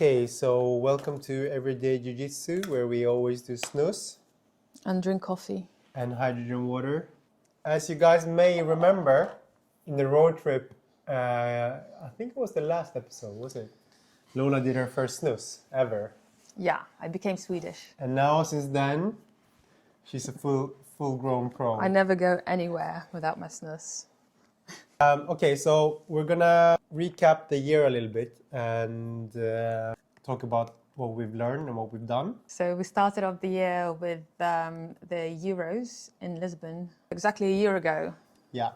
Okay, so welcome to Everyday Jiu-Jitsu, where we always do snus And drink coffee. and hydrogen water. As you guys may remember, in the road trip, I think it was the last episode, was it? Lola did her first snus ever. Yeah, I became Swedish. And now, since then, she's a full-grown pro. I never go anywhere without my snus. Okay, so we're gonna recap the year a little bit and talk about what we've learned and what we've done. So we started off the year with the Euros in Lisbon exactly a year ago. Yeah.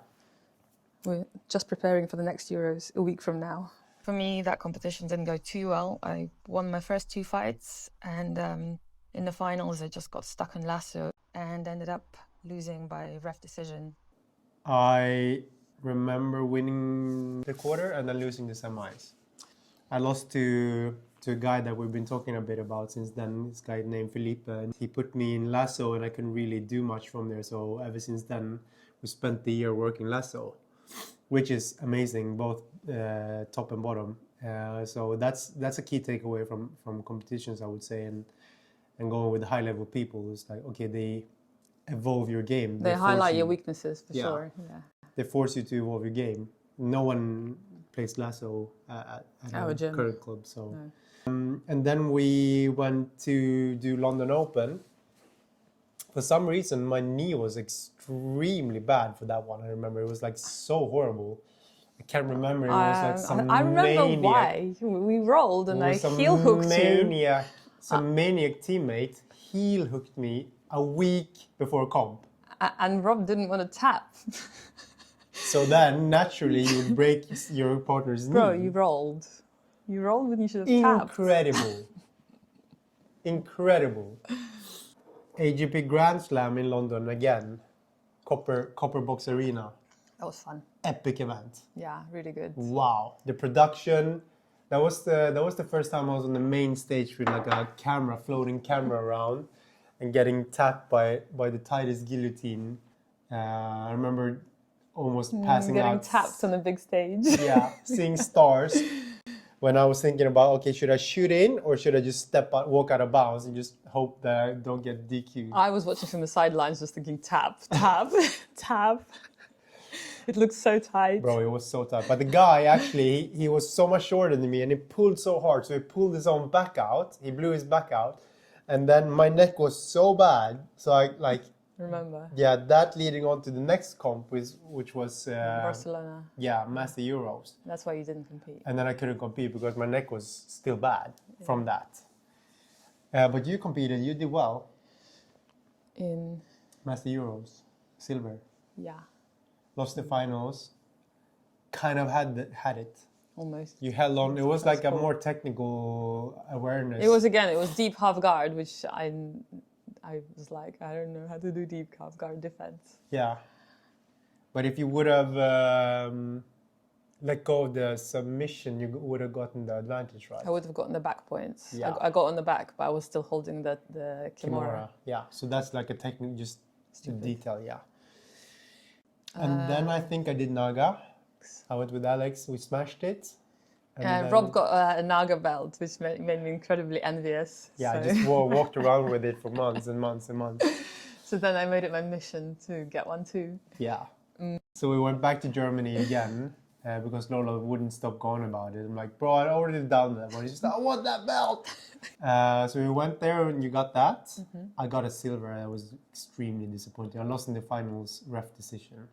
We're just preparing for the next Euros a week from now. For me, that competition didn't go too well. I won my first two fights, and in the finals, I just got stuck in lasso and ended up losing by ref decision. I remember winning the quarter and then losing the semis. I lost to a guy that we've been talking a bit about since then, this guy named Felipe, and he put me in lasso and I couldn't really do much from there. So ever since then, we spent the year working lasso, which is amazing, both top and bottom. So that's a key takeaway from competitions, I would say, and going with high level people. It's like, okay, they evolve your game. They highlight your weaknesses for sure. Yeah. They force you to evolve your game. No one plays lasso at our current club. So, no. And then we went to do London Open. For some reason, my knee was extremely bad for that one. I remember it was like so horrible. I can't remember. It was like some I remember maniac. why. We rolled and I heel hooked you. Some maniac teammate heel hooked me a week before comp. And Rob didn't want to tap. So then, naturally, you would break your partner's knee. Bro, you rolled. You rolled when you should have tapped. Incredible. Incredible. AGP Grand Slam in London again. Copper Box Arena. That was fun. Epic event. Yeah, really good. Wow. The production. That was the first time I was on the main stage with like a floating camera around and getting tapped by the tightest guillotine. I remember almost passing out. Getting tapped on a big stage. Yeah, seeing stars. When I was thinking about, okay, should I shoot in or should I just walk out of bounds and just hope that I don't get DQ'd? I was watching from the sidelines just thinking, tap, tap, tap. It looked so tight. Bro, it was so tight. But the guy, actually, he was so much shorter than me and he pulled so hard. So he pulled his own back out. He blew his back out. And then my neck was so bad. So I remember. Yeah, that leading on to the next comp, which was Barcelona. Yeah, Master Euros. That's why you didn't compete. And then I couldn't compete because my neck was still bad from that. But you competed, you did well. In Master Euros, silver. Yeah. Lost the finals. Kind of had it. Almost. You held on. It was like a more technical awareness. It was deep half guard, which I was like, I don't know how to do deep half guard defense. Yeah. But if you would have let go of the submission, you would have gotten the advantage, right? I would have gotten the back points. Yeah. I got on the back, but I was still holding the kimura. Yeah. So that's like a technique, just stupid detail, yeah. And then I think I did NAGA. I went with Alex. We smashed it. And Rob got a NAGA belt, which made me incredibly envious. Yeah, so. I just walked around with it for months and months and months. So then I made it my mission to get one too. Yeah. So we went back to Germany again because Lola wouldn't stop going about it. I'm like, bro, I already done that. But he's just like, I want that belt. So we went there and you got that. Mm-hmm. I got a silver. I was extremely disappointed. I lost in the finals ref decision.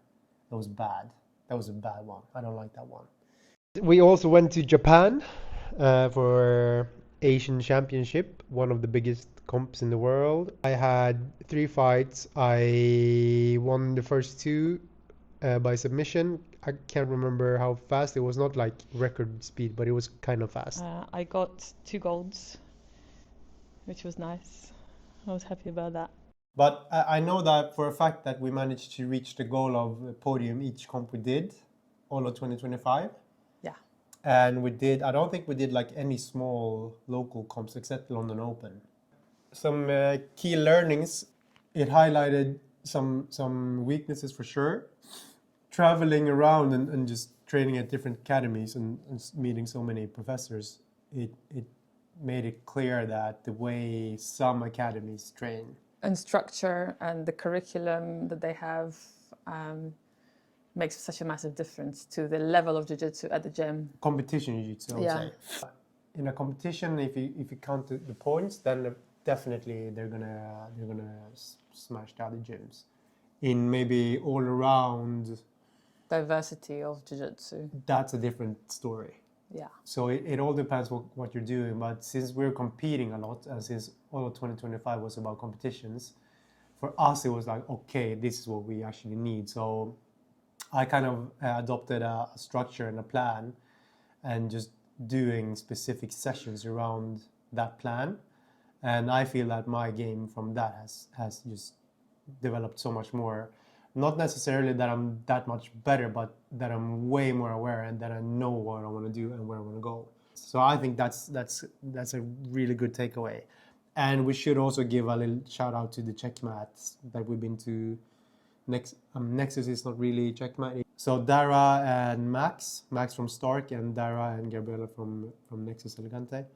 That was bad. That was a bad one. I don't like that one. We also went to Japan for Asian Championship, one of the biggest comps in the world. I had 3 fights. I won the first 2 by submission. I can't remember how fast. It was not like record speed, but it was kind of fast. I got 2 golds, which was nice. I was happy about that. But I know that for a fact that we managed to reach the goal of a podium each comp we did, all of 2025. Yeah. And we did, I don't think we did like any small local comps except London Open. Some key learnings, it highlighted some weaknesses for sure. Traveling around and just training at different academies and meeting so many professors, it made it clear that the way some academies train And structure and the curriculum that they have makes such a massive difference to the level of jiu-jitsu at the gym. competition jiu-jitsu, I would say. In a competition, if you count the points, then definitely they're gonna smash the other gyms. In maybe all around, Diversity of jiu-jitsu. that's a different story. Yeah. So it all depends what you're doing. But since we're competing a lot, and since all of 2025 was about competitions, for us it was like, okay, this is what we actually need. So I kind of adopted a structure and a plan, and just doing specific sessions around that plan. And I feel that my game from that has just developed so much more. Not necessarily that I'm that much better, but that I'm way more aware and that I know what I want to do and where I want to go. So I think that's a really good takeaway. And we should also give a little shout out to the checkmats that we've been to. Nexus is not really checkmat. So Dara and Max from Stark, and Dara and Gabriela from Nexus Alicante,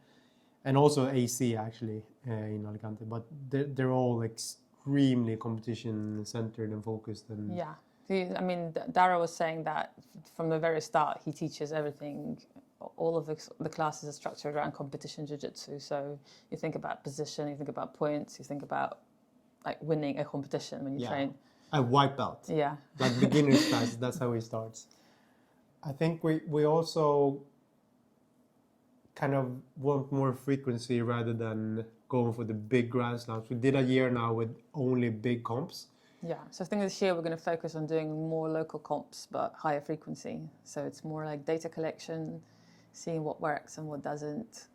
and also AC actually in Alicante. But they're all extremely competition centered and focused. And Yeah. I mean, Dara was saying that from the very start, he teaches everything. All of the classes are structured around competition jiu-jitsu. So you think about position, you think about points, you think about like winning a competition when you train. A white belt. Yeah. Like beginner's class, that's how it starts. I think we also kind of want more frequency rather than going for the big grand slams. We did a year now with only big comps. Yeah, so I think this year we're going to focus on doing more local comps, but higher frequency. So it's more like data collection, seeing what works and what doesn't.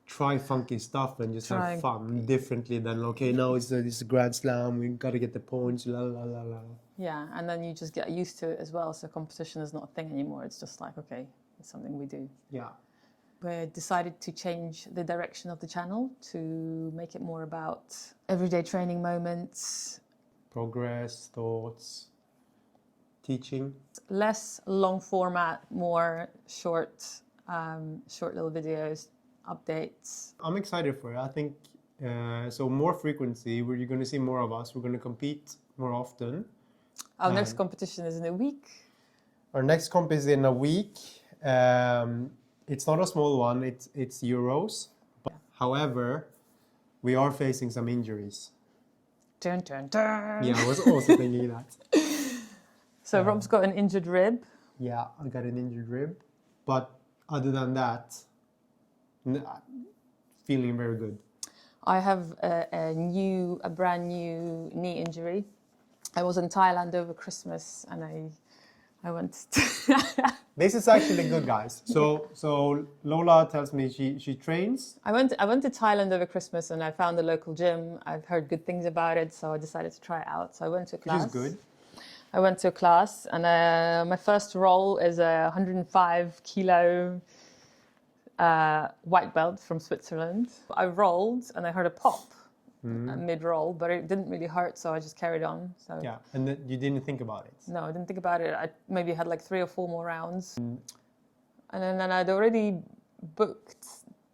Try funky stuff and just have fun differently than, okay, now it's a grand slam, we got to get the points, la la la la. Yeah, and then you just get used to it as well. So competition is not a thing anymore. It's just like, okay, it's something we do. Yeah. We decided to change the direction of the channel to make it more about everyday training moments. Progress, thoughts, teaching. Less long format, more short little videos, updates. I'm excited for it. I think, so more frequency, where you're going to see more of us. We're going to compete more often. Our next competition is in a week. Our next comp is in a week. It's not a small one, it's Euros. But however, we are facing some injuries. Dun, dun, dun. Yeah, I was also thinking that. So Rob's got an injured rib. Yeah, I got an injured rib. But other than that, feeling very good. I have a brand new knee injury. I was in Thailand over Christmas and I went to This is actually good, guys. So Lola tells me she trains. I went to Thailand over Christmas and I found a local gym. I've heard good things about it, so I decided to try it out. So I went to a class. Which is good. I went to a class and my first roll is a 105 kilo white belt from Switzerland. I rolled and I heard a pop mid-roll, but it didn't really hurt, so I just carried on. So yeah, and then you didn't think about it? No, I didn't think about it. I maybe had like 3 or 4 more rounds. And then I'd already booked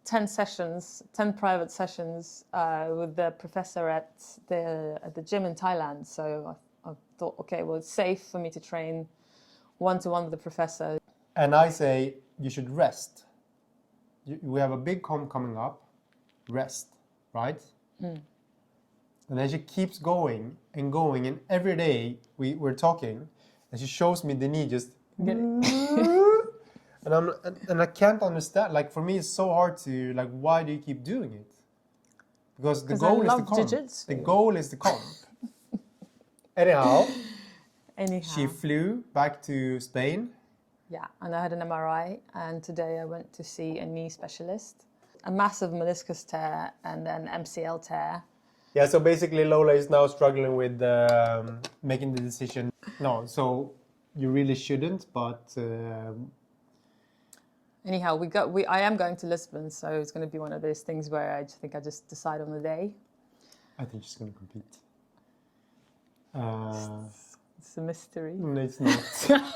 10 sessions, 10 private sessions with the professor at the gym in Thailand. So I thought, okay, well, it's safe for me to train one-to-one with the professor. And I say you should rest. We have a big comp coming up. Rest, right? And then she keeps going, and every day we're talking, and she shows me the knee just... and I can't understand. Like, for me, it's so hard to, like, why do you keep doing it? Because the goal is the comp. The goal is the comp. Anyhow, she flew back to Spain. Yeah, and I had an MRI, and today I went to see a knee specialist. A massive meniscus tear and an MCL tear. Yeah, so basically Lola is now struggling with making the decision. No, so you really shouldn't, but... Anyhow, I am going to Lisbon, so it's going to be one of those things where I just decide on the day. I think she's going to compete. It's a mystery. No, it's not.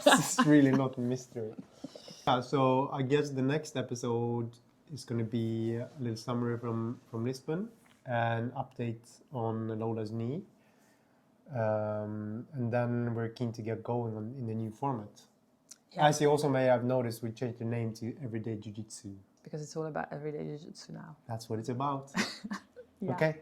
It's really not a mystery. So I guess the next episode is going to be a little summary from Lisbon, an update on Lola's knee. And then we're keen to get going in the new format. Yeah. As you also may have noticed, we changed the name to Everyday Jiu-Jitsu. Because it's all about everyday jiu-jitsu now. That's what it's about. Yeah. Okay.